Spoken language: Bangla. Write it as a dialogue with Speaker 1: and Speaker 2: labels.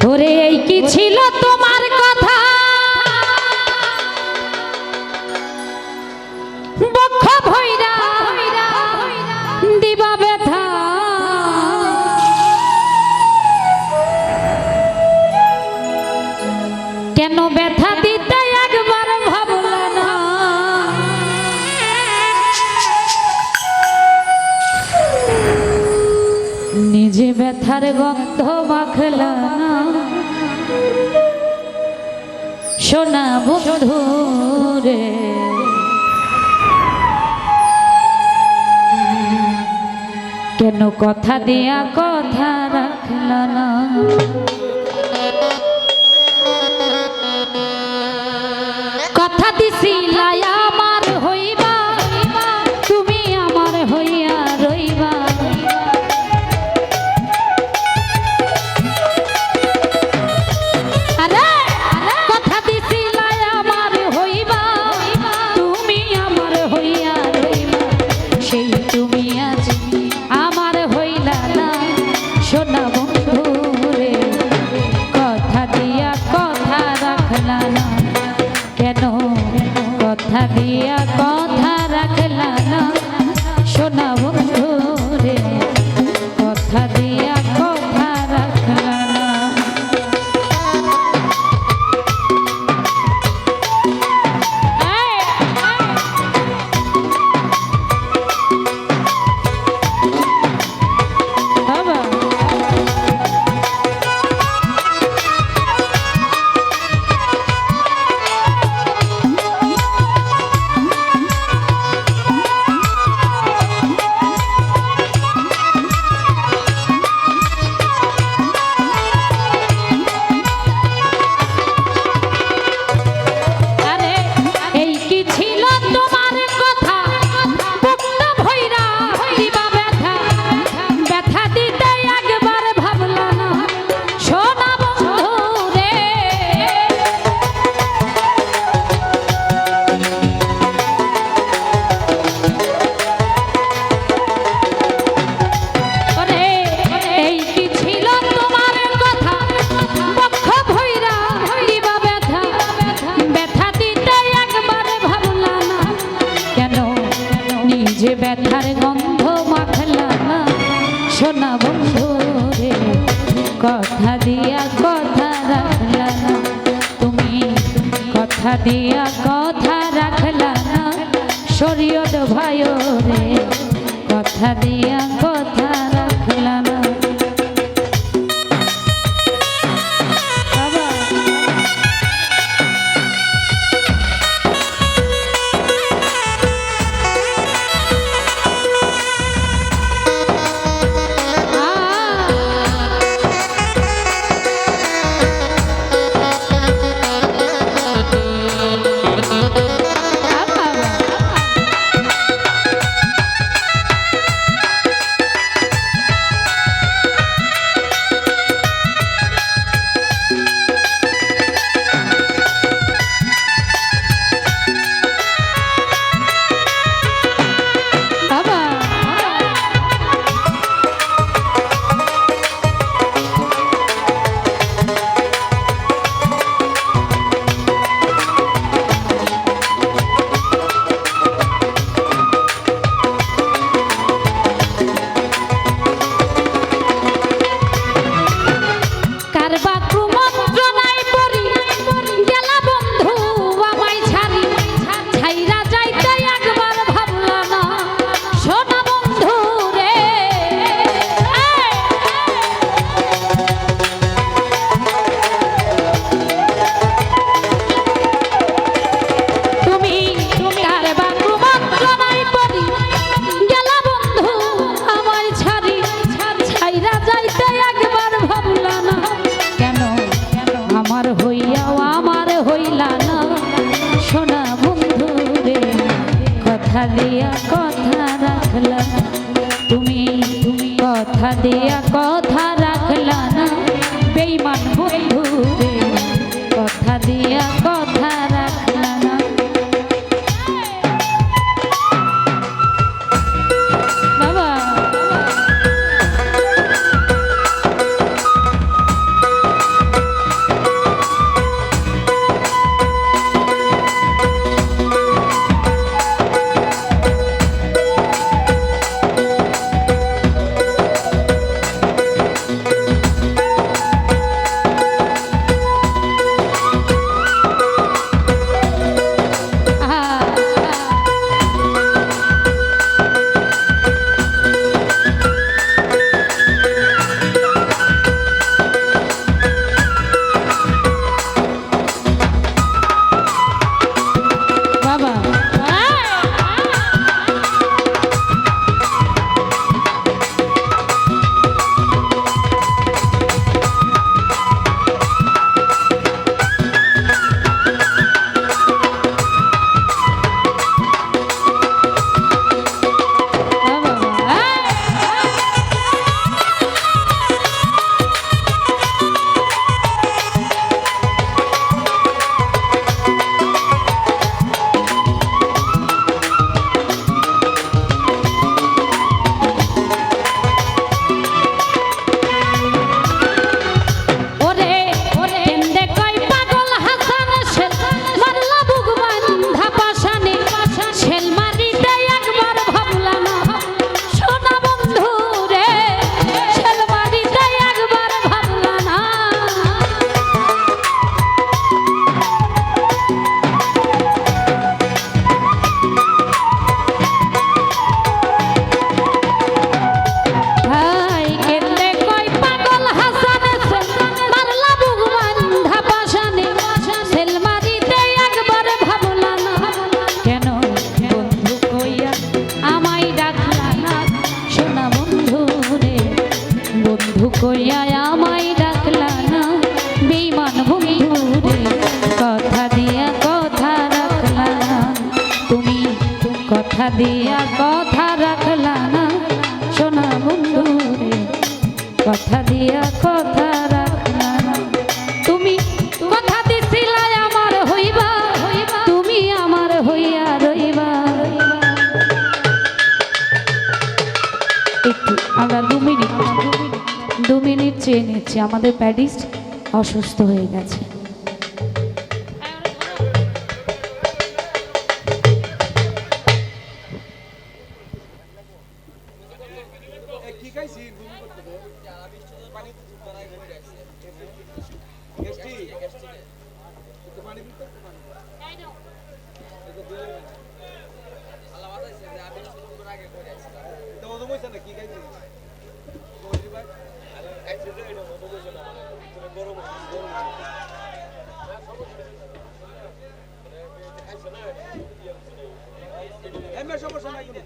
Speaker 1: ওরে এই কি ছিল তোমার কথা বক্ষ ভৈরা দিবা ব্যথা কেন ব্যথা দিতে একবার ভাবলা না নিজে ব্যথার গন্ধ মাখলা না সোনা বন্ধু রে কেন কথা দিয়া কথা রাখলা না কথা দিছিলা আমার হইবা তুমি আমার হইয়া রইবা কথা দিছিলা আমার হইবা তুমি আমার হইয়া রইবা সেই তুমি আজ আমার হইলা না সোনা বন্ধু রে কথা দিয়া কথা রাখলা না কেন কথা দিয়া কথা রাখলা না সোনা বন্ধু রে কথা দিয়া কথা রাখলা না বাবা যে ব্যথার গন্ধ মাখলা না সোনা বন্ধু রে কথা দিয়া কথা রাখলা না তুমি কথা দিয়া কথা রাখলা না শরীয়ত ভাই রে কথা দিয়া কথা রাখলা না কথা দিয়া কথা রাখলা তুমি কথা দিয়া কথা রাখলা না বেঈমান বন্ধু রে কথা দিয়া কথা রাখলা না বাবা দিয়া কথা রাখলা না সোনা বন্ধু রে, কথা দিয়া কথা রাখলা না। তুমি কথা দিছিলা আমার হইবা, তুমি আমার হইয়া রইবা। একটু আমরা 2 মিনিট চেয়ে নিচ্ছি, আমাদের প্যাডিস্ট অসুস্থ হয়ে গেছে।
Speaker 2: সমস্যা নাই।